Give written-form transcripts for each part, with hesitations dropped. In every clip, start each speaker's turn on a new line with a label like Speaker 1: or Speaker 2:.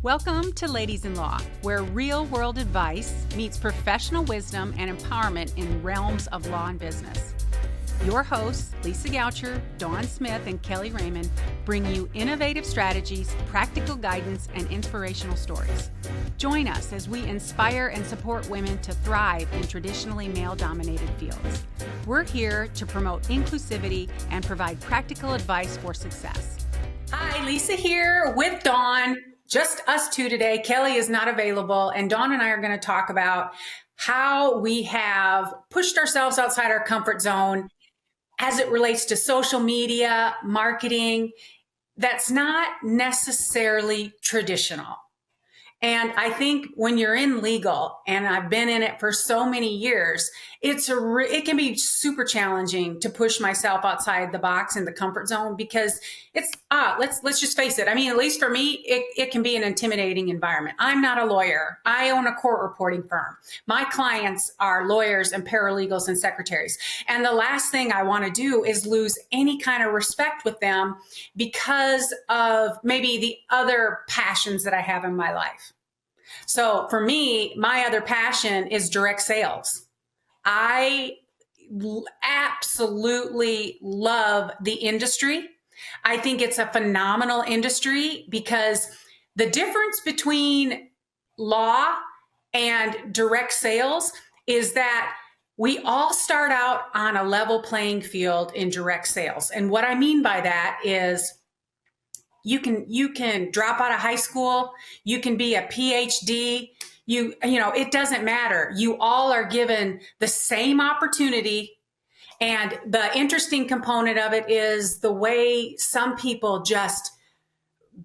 Speaker 1: Welcome to Ladies in Law, where real world advice meets professional wisdom and empowerment in realms of law and business. Your hosts, Lisa Goucher, Dawn Smith, and Kellye Raymond, bring you innovative strategies, practical guidance, and inspirational stories. Join us as we inspire and support women to thrive in traditionally male-dominated fields. We're here to promote inclusivity and provide practical advice for success. Hi, Lisa here with Dawn. Just us two today. Kellye is not available, and Dawn and I are going to talk about how we have pushed ourselves outside our comfort zone as it relates to social media, marketing, that's not necessarily traditional. And I think when you're in legal, and I've been in it for so many years, it can be super challenging to push myself outside the box in the comfort zone because let's just face it. I mean, at least for me, it can be an intimidating environment. I'm not a lawyer. I own a court reporting firm. My clients are lawyers and paralegals and secretaries. And the last thing I want to do is lose any kind of respect with them because of maybe the other passions that I have in my life. So for me, my other passion is direct sales. I absolutely love the industry. I think it's a phenomenal industry because the difference between law and direct sales is that we all start out on a level playing field in direct sales. And what I mean by that is you can drop out of high school, you can be a PhD, it doesn't matter. You all are given the same opportunity. And the interesting component of it is the way some people just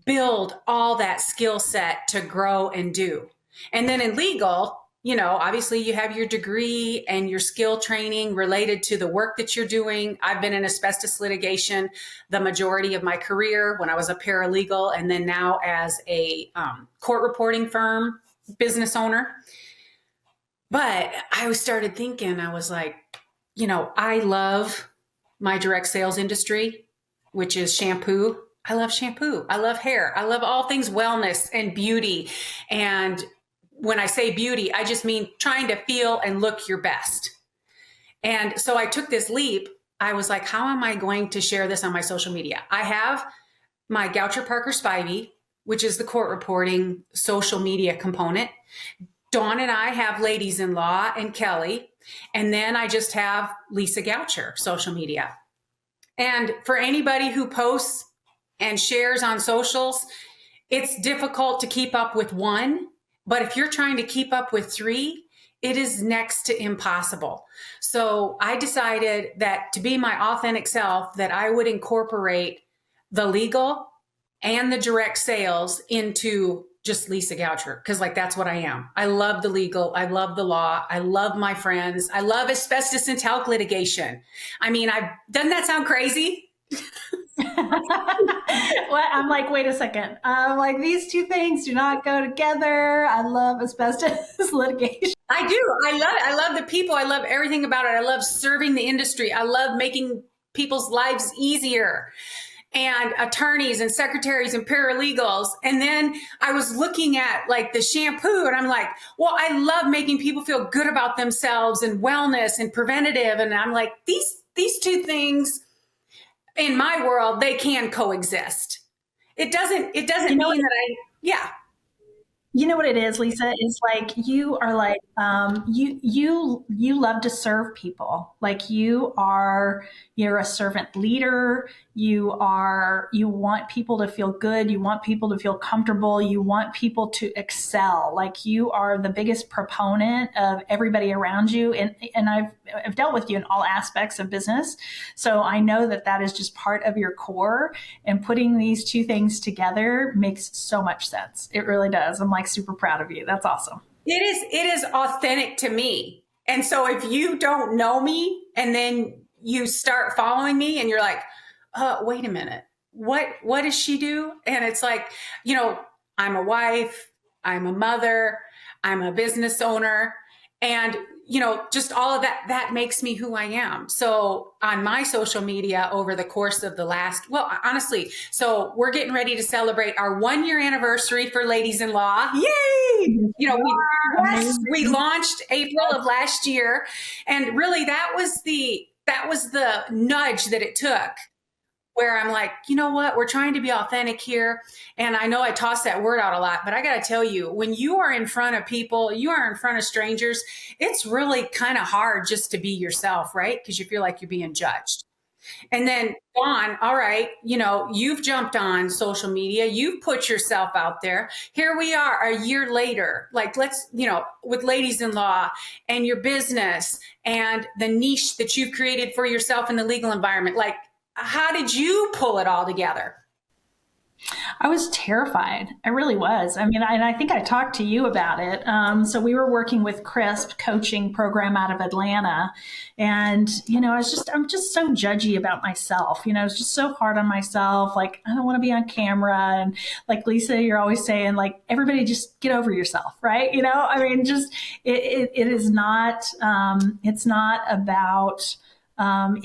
Speaker 1: build all that skill set to grow and do. And then in legal, obviously you have your degree and your skill training related to the work that you're doing. I've been in asbestos litigation the majority of my career when I was a paralegal, and then now as a court reporting firm business owner. But I started thinking, I was like, I love my direct sales industry, which is shampoo. I love shampoo. I love hair. I love all things wellness and beauty. And when I say beauty, I just mean trying to feel and look your best. And so I took this leap. I was like, how am I going to share this on my social media? I have my Goucher Parker Spivey, which is the court reporting social media component. Dawn and I have Ladies in Law and Kellye. And then I just have Lisa Goucher social media. And for anybody who posts and shares on socials, it's difficult to keep up with one. But if you're trying to keep up with three, it is next to impossible. So I decided that to be my authentic self, that I would incorporate the legal and the direct sales into just Lisa Goucher, because that's what I am. I love the legal. I love the law. I love my friends. I love asbestos and talc litigation. I mean, doesn't that sound crazy?
Speaker 2: Well, I'm like, wait a second. I'm like, these two things do not go together. I love asbestos litigation.
Speaker 1: I do. I love it. I love the people. I love everything about it. I love serving the industry. I love making people's lives easier, and attorneys and secretaries and paralegals. And then I was looking at the shampoo, and I'm like, well, I love making people feel good about themselves and wellness and preventative. And I'm like, these two things in my world, they can coexist. It doesn't mean that
Speaker 2: You know what it is, Lisa? It's like you are like you love to serve people. Like you're a servant leader. You want people to feel good. You want people to feel comfortable. You want people to excel. Like you are the biggest proponent of everybody around you. And I've dealt with you in all aspects of business, so I know that is just part of your core. And putting these two things together makes so much sense. It really does. I'm super proud of you. That's awesome.
Speaker 1: It is authentic to me. And so if you don't know me and then you start following me and you're like, wait a minute, what does she do? And it's like, I'm a wife, I'm a mother, I'm a business owner. And, just all of that makes me who I am. So on my social media over the course of the last, well, honestly, so we're getting ready to celebrate our 1 year anniversary for Ladies in Law. Yay! We launched April of last year. And really that was the nudge that it took, where I'm like, you know what? We're trying to be authentic here. And I know I toss that word out a lot, but I got to tell you, when you are in front of people, you are in front of strangers, it's really kind of hard just to be yourself, right? Because you feel like you're being judged. And then, Dawn, all right, you've jumped on social media, you've put yourself out there. Here we are a year later, like with Ladies in Law and your business and the niche that you've created for yourself in the legal environment. Like, how did you pull it all together?
Speaker 2: I was terrified. I really was. I mean, and I think I talked to you about it. So we were working with CRISP coaching program out of Atlanta. And, I'm just so judgy about myself. It's just so hard on myself. Like, I don't want to be on camera. And like Lisa, you're always saying, like, everybody just get over yourself, right? I mean, just, it is not, it's not about,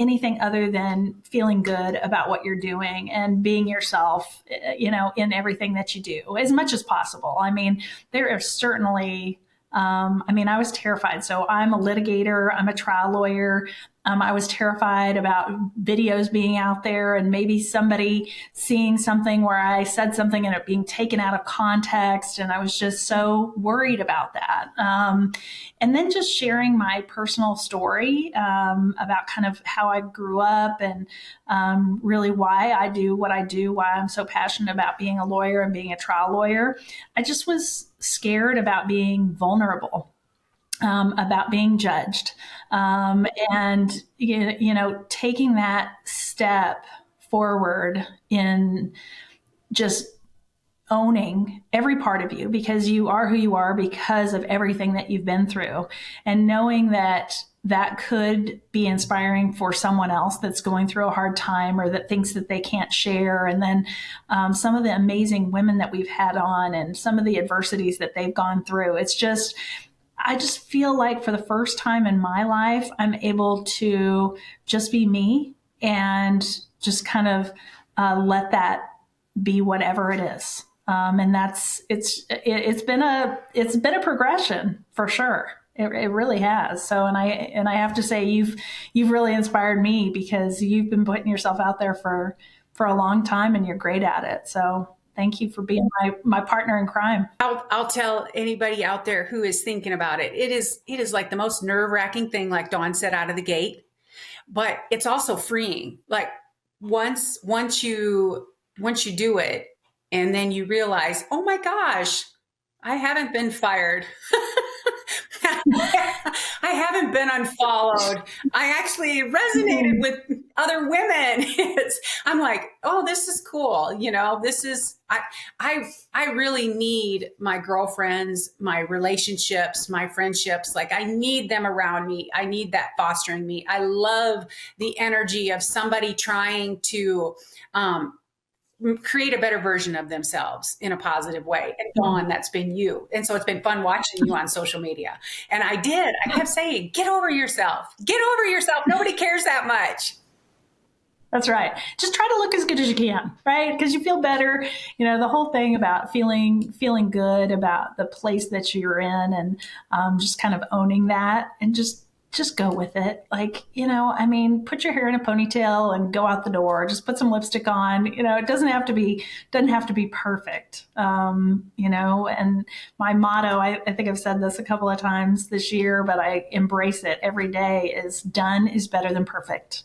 Speaker 2: anything other than feeling good about what you're doing and being yourself, in everything that you do as much as possible. I mean, there are certainly, I was terrified. So I'm a litigator, I'm a trial lawyer. I was terrified about videos being out there and maybe somebody seeing something where I said something and it being taken out of context. And I was just so worried about that. And then just sharing my personal story about kind of how I grew up and really why I do what I do, why I'm so passionate about being a lawyer and being a trial lawyer. I just was scared about being vulnerable. About being judged, and taking that step forward in just owning every part of you, because you are who you are because of everything that you've been through, and knowing that that could be inspiring for someone else that's going through a hard time or that thinks that they can't share. And then some of the amazing women that we've had on and some of the adversities that they've gone through. I just feel like for the first time in my life, I'm able to just be me and just kind of let that be whatever it is. And it's been a progression for sure. It really has. So, and I have to say, you've really inspired me because you've been putting yourself out there for a long time and you're great at it. So thank you for being my partner in crime.
Speaker 1: I'll tell anybody out there who is thinking about it. It is like the most nerve-wracking thing, like Dawn said, out of the gate, but it's also freeing. Like once you do it and then you realize, oh my gosh, I haven't been fired. I haven't been unfollowed. I actually resonated with other women. I'm like, oh, this is cool. I really need my girlfriends, my relationships, my friendships. Like I need them around me. I need that fostering me. I love the energy of somebody trying to, create a better version of themselves in a positive way. And Dawn, that's been you. And so it's been fun watching you on social media. And I kept saying, get over yourself. Get over yourself. Nobody cares that much.
Speaker 2: That's right. Just try to look as good as you can, right? Because you feel better. The whole thing about feeling good about the place that you're in and just kind of owning that and just go with it. Like, put your hair in a ponytail and go out the door. Just put some lipstick on. It doesn't have to be perfect. And my motto, I think I've said this a couple of times this year, but I embrace it every day, is done is better than perfect.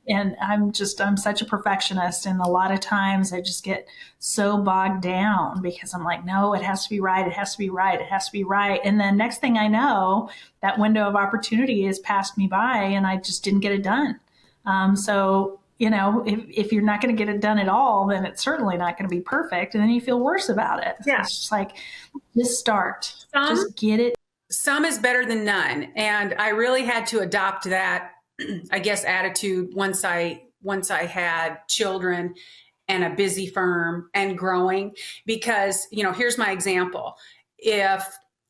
Speaker 2: And I'm such a perfectionist. And a lot of times I just get so bogged down because I'm like, no, it has to be right. It has to be right. It has to be right. And then next thing I know, that window of opportunity has passed me by and I just didn't get it done. If you're not going to get it done at all, then it's certainly not going to be perfect. And then you feel worse about it.
Speaker 1: Yeah.
Speaker 2: So it's just like, just start, just get it.
Speaker 1: Some is better than none. And I really had to adopt that, I guess, attitude once I had children and a busy firm and growing, because, here's my example. If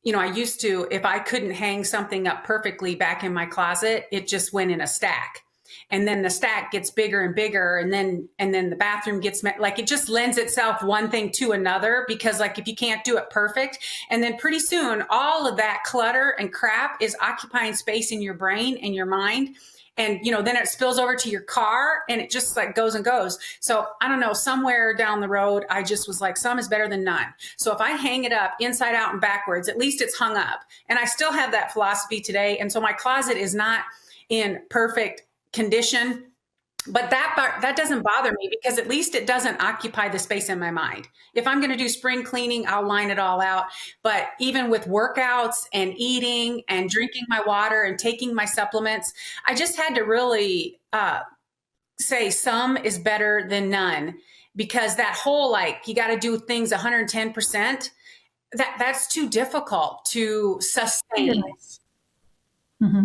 Speaker 1: I used to, if I couldn't hang something up perfectly back in my closet, it just went in a stack. And then the stack gets bigger and bigger. And then the bathroom gets like, it just lends itself one thing to another, because like, if you can't do it perfect, and then pretty soon all of that clutter and crap is occupying space in your brain and your mind. And, then it spills over to your car, and it just like goes and goes. So I don't know, somewhere down the road, I just was like, some is better than none. So if I hang it up inside out and backwards, at least it's hung up. And I still have that philosophy today. And so my closet is not in perfect condition, but that doesn't bother me, because at least it doesn't occupy the space in my mind. If I'm going to do spring cleaning, I'll line it all out. But even with workouts and eating and drinking my water and taking my supplements, I just had to really say some is better than none, because that whole, like, you got to do things 110%, that's too difficult to sustain.
Speaker 2: Mm-hmm.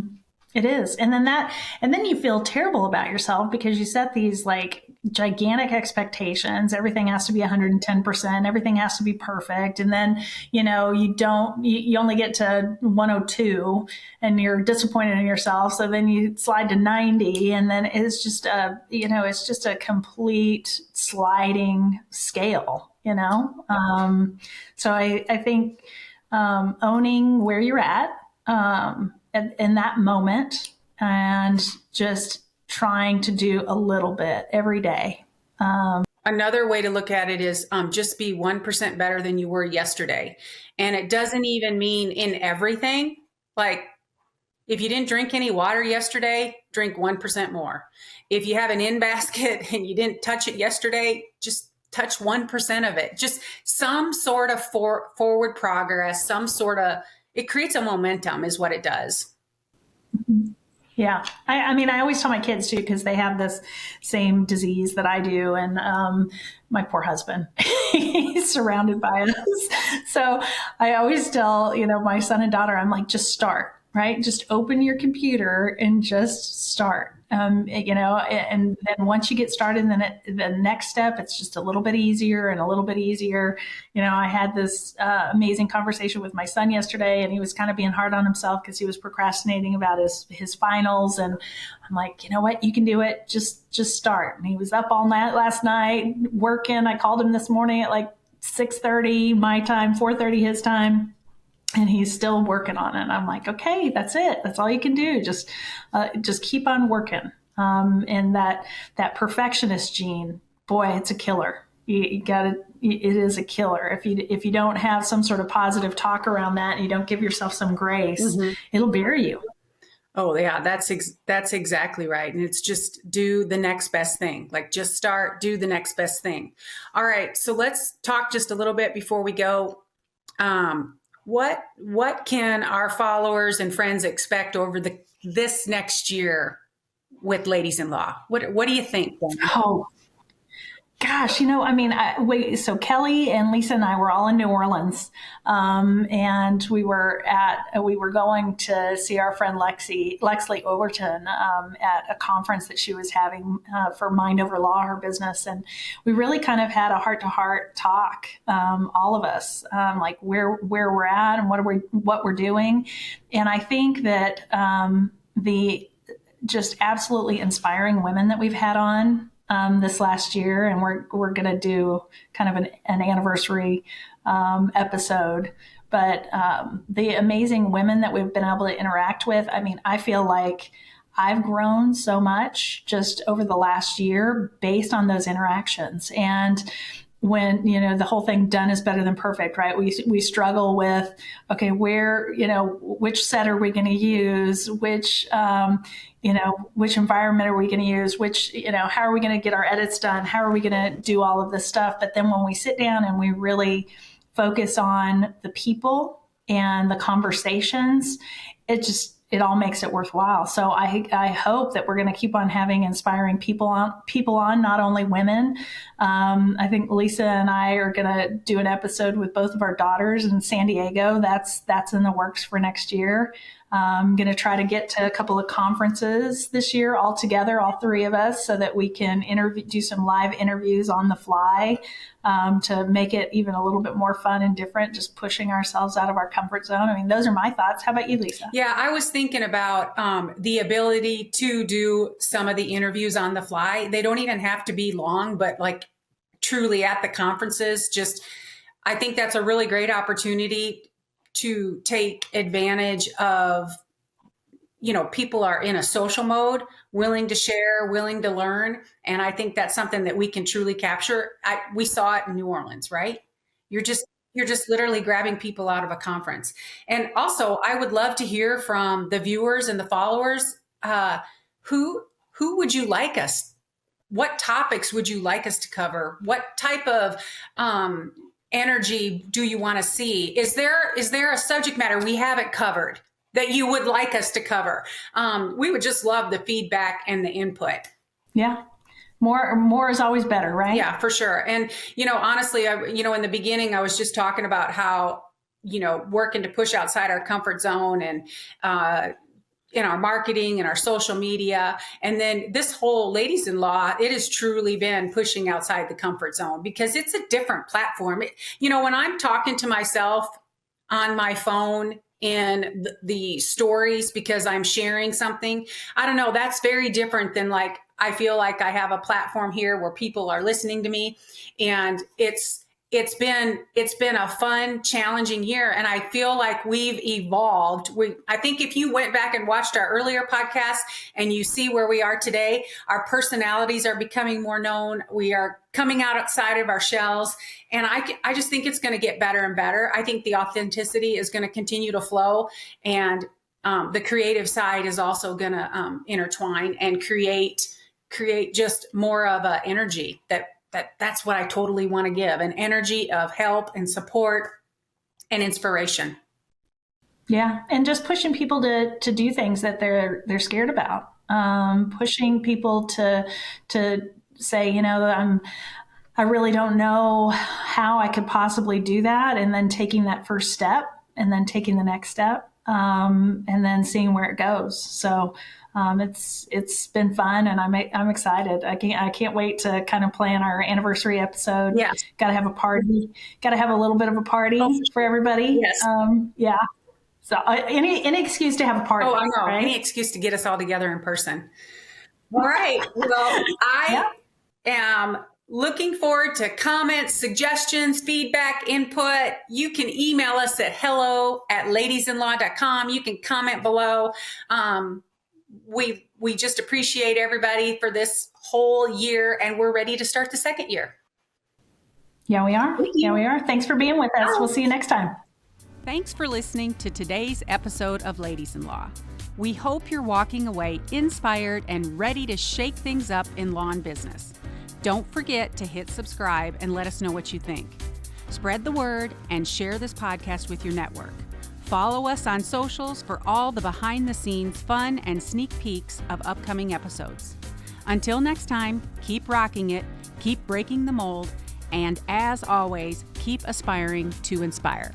Speaker 2: It is. And then you feel terrible about yourself, because you set these like gigantic expectations. Everything has to be 110%. Everything has to be perfect. And then, you only get to 102 and you're disappointed in yourself. So then you slide to 90, and then it's just a complete sliding scale, So I think, owning where you're at, in that moment, and just trying to do a little bit every day.
Speaker 1: Another way to look at it is just be 1% better than you were yesterday. And it doesn't even mean in everything. Like, if you didn't drink any water yesterday, drink 1% more. If you have an in basket and you didn't touch it yesterday, just touch 1% of it. Just some sort of forward progress, it creates a momentum is what it does.
Speaker 2: Yeah. I mean, I always tell my kids too, because they have this same disease that I do. And my poor husband, he's surrounded by us. So I always tell, my son and daughter, I'm like, just start, right? Just open your computer and just start. And then once you get started, then the next step, it's just a little bit easier and a little bit easier. I had this amazing conversation with my son yesterday, and he was kind of being hard on himself because he was procrastinating about his finals. And I'm like, you know what, you can do it. Just start. And he was up all night last night working. I called him this morning at like 6:30 my time, 4:30 his time. And he's still working on it. I'm like, okay, that's it. That's all you can do. Just keep on working. And that perfectionist gene, boy, it's a killer. You got it. It is a killer. If you don't have some sort of positive talk around that, and you don't give yourself some grace, mm-hmm. It'll bury you.
Speaker 1: Oh yeah, that's exactly right. And it's just do the next best thing. Like, just start, do the next best thing. All right. So let's talk just a little bit before we go. What can our followers and friends expect over this next year with Ladies in Law? What do you think?
Speaker 2: Oh, gosh, so Kellye and Lisa and I were all in New Orleans, and we were going to see our friend Lexley Overton at a conference that she was having for Mind Over Law, her business, and we really kind of had a heart-to-heart talk, all of us, like where we're at and what we're doing, and I think that the just absolutely inspiring women that we've had on this last year, and we're going to do kind of an anniversary episode. But the amazing women that we've been able to interact with, I mean, I feel like I've grown so much just over the last year based on those interactions. And when, the whole thing, done is better than perfect, right? We struggle with, okay, which set are we going to use? Which environment are we going to use? How are we going to get our edits done? How are we going to do all of this stuff? But then when we sit down and we really focus on the people and the conversations, it all makes it worthwhile. So I hope that we're going to keep on having inspiring people on, not only women. I think Lisa and I are going to do an episode with both of our daughters in San Diego. That's in the works for next year. I'm going to try to get to a couple of conferences this year all together, all three of us, so that we can do some live interviews on the fly, to make it even a little bit more fun and different, just pushing ourselves out of our comfort zone. I mean, those are my thoughts. How about you, Lisa?
Speaker 1: Yeah, I was thinking about the ability to do some of the interviews on the fly. They don't even have to be long, but like truly at the conferences, I think that's a really great opportunity to take advantage of, people are in a social mode, willing to share, willing to learn. And I think that's something that we can truly capture. We saw it in New Orleans, right? You're just literally grabbing people out of a conference. And also, I would love to hear from the viewers and the followers. Who would you like us? What topics would you like us to cover? What type of energy do you want to see? Is there a subject matter we haven't covered that you would like us to cover? We would just love the feedback and the input.
Speaker 2: Yeah. More is always better, right?
Speaker 1: Yeah, for sure. And, honestly, in the beginning, I was just talking about how, working to push outside our comfort zone and, in our marketing and our social media. And then this whole Ladies in Law, it has truly been pushing outside the comfort zone because it's a different platform. When I'm talking to myself on my phone in the stories because I'm sharing something, I don't know, that's very different than like, I feel like I have a platform here where people are listening to me, and it's been a fun, challenging year. And I feel like we've evolved. I think if you went back and watched our earlier podcast and you see where we are today, our personalities are becoming more known. We are coming out outside of our shells. And I just think it's going to get better and better. I think the authenticity is going to continue to flow, and the creative side is also going to intertwine and create just more of an energy that's what I totally want to give, an energy of help and support and inspiration.
Speaker 2: Yeah. And just pushing people to do things that they're scared about. Pushing people to say, I really don't know how I could possibly do that. And then taking that first step and then taking the next step, and then seeing where it goes. So, it's been fun, and I'm excited. I can't wait to kind of plan our anniversary episode.
Speaker 1: Yeah.
Speaker 2: Got to have a party. Got to have a little bit of a party for everybody.
Speaker 1: Yes.
Speaker 2: Yeah. So any excuse to have a party.
Speaker 1: Oh, I know.
Speaker 2: Right?
Speaker 1: Any excuse to get us all together in person. All right. Well, I am looking forward to comments, suggestions, feedback, input. You can email us at hello@ladiesinlaw.com. You can comment below. We just appreciate everybody for this whole year, and we're ready to start the second year.
Speaker 2: Yeah, we are. Yeah, we are. Thanks for being with us. We'll see you next time.
Speaker 3: Thanks for listening to today's episode of Ladies in Law. We hope you're walking away inspired and ready to shake things up in law and business. Don't forget to hit subscribe and let us know what you think. Spread the word and share this podcast with your network. Follow us on socials for all the behind-the-scenes fun and sneak peeks of upcoming episodes. Until next time, keep rocking it, keep breaking the mold, and as always, keep aspiring to inspire.